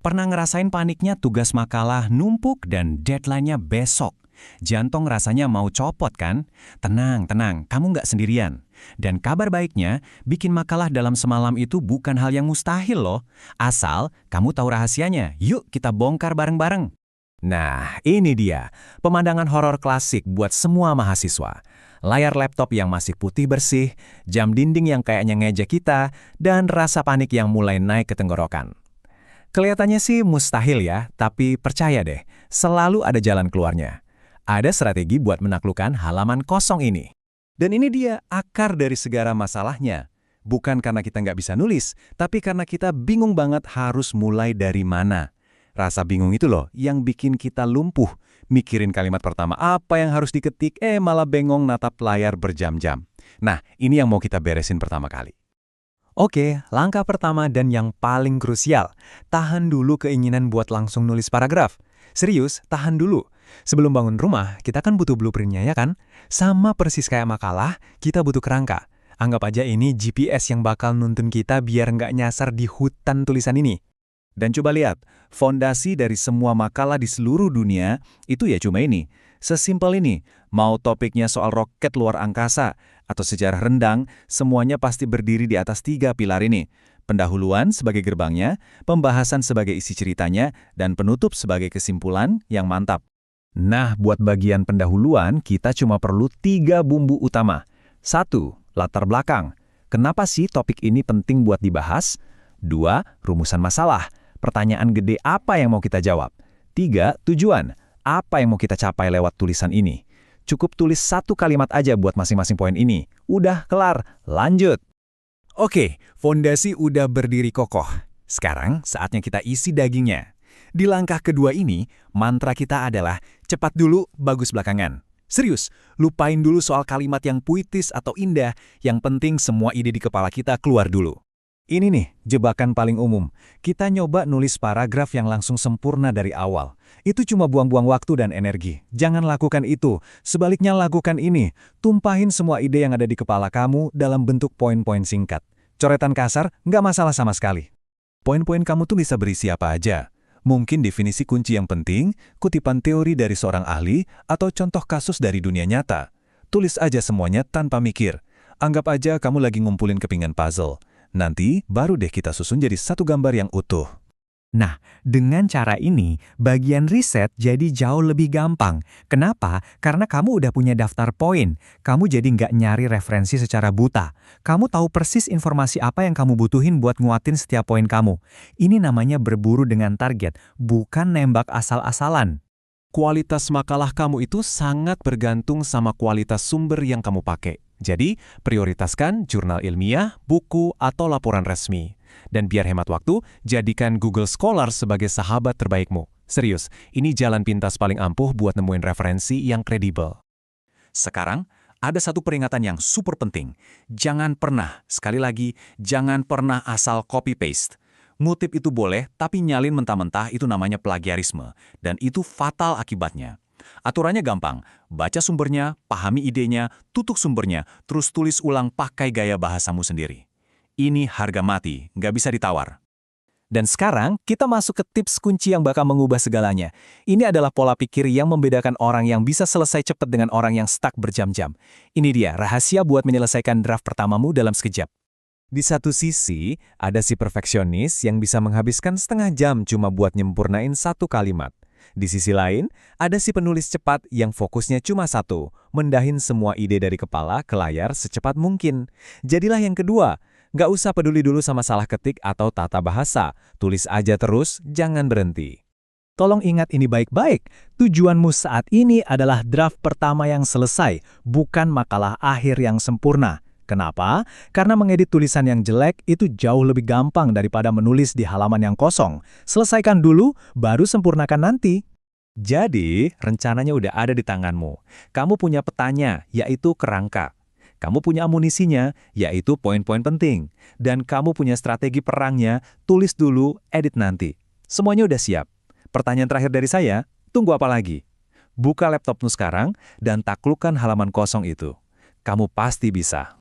Pernah ngerasain paniknya tugas makalah numpuk dan deadline-nya besok? Jantung rasanya mau copot kan? Tenang, tenang, kamu nggak sendirian. Dan kabar baiknya, bikin makalah dalam semalam itu bukan hal yang mustahil loh. Asal kamu tahu rahasianya, yuk kita bongkar bareng-bareng. Nah, ini dia, pemandangan horor klasik buat semua mahasiswa. Layar laptop yang masih putih bersih, jam dinding yang kayaknya ngejek kita, dan rasa panik yang mulai naik ke tenggorokan. Kelihatannya sih mustahil ya, tapi percaya deh, selalu ada jalan keluarnya. Ada strategi buat menaklukkan halaman kosong ini. Dan ini dia akar dari segala masalahnya. Bukan karena kita nggak bisa nulis, tapi karena kita bingung banget harus mulai dari mana. Rasa bingung itu loh yang bikin kita lumpuh. Mikirin kalimat pertama apa yang harus diketik, malah bengong natap layar berjam-jam. Nah, ini yang mau kita beresin pertama kali. Oke, langkah pertama dan yang paling krusial. Tahan dulu keinginan buat langsung nulis paragraf. Serius, tahan dulu. Sebelum bangun rumah, kita kan butuh blueprint-nya ya kan? Sama persis kayak makalah, kita butuh kerangka. Anggap aja ini GPS yang bakal nuntun kita biar nggak nyasar di hutan tulisan ini. Dan coba lihat, fondasi dari semua makalah di seluruh dunia itu ya cuma ini. Sesimpel ini, mau topiknya soal roket luar angkasa atau sejarah rendang, semuanya pasti berdiri di atas 3 pilar ini. Pendahuluan sebagai gerbangnya, pembahasan sebagai isi ceritanya, dan penutup sebagai kesimpulan yang mantap. Nah, buat bagian pendahuluan, kita cuma perlu 3 bumbu utama. 1. Latar belakang. Kenapa sih topik ini penting buat dibahas? 2. Rumusan masalah. Pertanyaan gede apa yang mau kita jawab? 3. Tujuan. Apa yang mau kita capai lewat tulisan ini? Cukup tulis 1 kalimat aja buat masing-masing poin ini. Udah, kelar. Lanjut. Oke, fondasi udah berdiri kokoh. Sekarang saatnya kita isi dagingnya. Di langkah kedua ini, mantra kita adalah cepat dulu, bagus belakangan. Serius, lupain dulu soal kalimat yang puitis atau indah, yang penting semua ide di kepala kita keluar dulu. Ini nih, jebakan paling umum. Kita nyoba nulis paragraf yang langsung sempurna dari awal. Itu cuma buang-buang waktu dan energi. Jangan lakukan itu. Sebaliknya lakukan ini. Tumpahin semua ide yang ada di kepala kamu dalam bentuk poin-poin singkat. Coretan kasar, nggak masalah sama sekali. Poin-poin kamu tuh bisa berisi apa aja. Mungkin definisi kunci yang penting, kutipan teori dari seorang ahli, atau contoh kasus dari dunia nyata. Tulis aja semuanya tanpa mikir. Anggap aja kamu lagi ngumpulin kepingan puzzle. Nanti baru deh kita susun jadi satu gambar yang utuh. Nah, dengan cara ini, bagian riset jadi jauh lebih gampang. Kenapa? Karena kamu udah punya daftar poin. Kamu jadi nggak nyari referensi secara buta. Kamu tahu persis informasi apa yang kamu butuhin buat nguatin setiap poin kamu. Ini namanya berburu dengan target, bukan nembak asal-asalan. Kualitas makalah kamu itu sangat bergantung sama kualitas sumber yang kamu pakai. Jadi, prioritaskan jurnal ilmiah, buku, atau laporan resmi. Dan biar hemat waktu, jadikan Google Scholar sebagai sahabat terbaikmu. Serius, ini jalan pintas paling ampuh buat nemuin referensi yang kredibel. Sekarang, ada satu peringatan yang super penting. Jangan pernah, sekali lagi, jangan pernah asal copy-paste. Ngutip itu boleh, tapi nyalin mentah-mentah itu namanya plagiarisme. Dan itu fatal akibatnya. Aturannya gampang, baca sumbernya, pahami idenya, tutuk sumbernya, terus tulis ulang pakai gaya bahasamu sendiri. Ini harga mati, nggak bisa ditawar. Dan sekarang, kita masuk ke tips kunci yang bakal mengubah segalanya. Ini adalah pola pikir yang membedakan orang yang bisa selesai cepat dengan orang yang stuck berjam-jam. Ini dia, rahasia buat menyelesaikan draft pertamamu dalam sekejap. Di satu sisi, ada si perfeksionis yang bisa menghabiskan setengah jam cuma buat nyempurnain 1 kalimat. Di sisi lain, ada si penulis cepat yang fokusnya cuma satu, mendahin semua ide dari kepala ke layar secepat mungkin. Jadilah yang kedua. Nggak usah peduli dulu sama salah ketik atau tata bahasa. Tulis aja terus, jangan berhenti. Tolong ingat ini baik-baik. Tujuanmu saat ini adalah draft pertama yang selesai, bukan makalah akhir yang sempurna. Kenapa? Karena mengedit tulisan yang jelek itu jauh lebih gampang daripada menulis di halaman yang kosong. Selesaikan dulu, baru sempurnakan nanti. Jadi, rencananya udah ada di tanganmu. Kamu punya petanya, yaitu kerangka. Kamu punya amunisinya, yaitu poin-poin penting. Dan kamu punya strategi perangnya, tulis dulu, edit nanti. Semuanya udah siap. Pertanyaan terakhir dari saya, tunggu apa lagi? Buka laptopmu sekarang dan taklukkan halaman kosong itu. Kamu pasti bisa.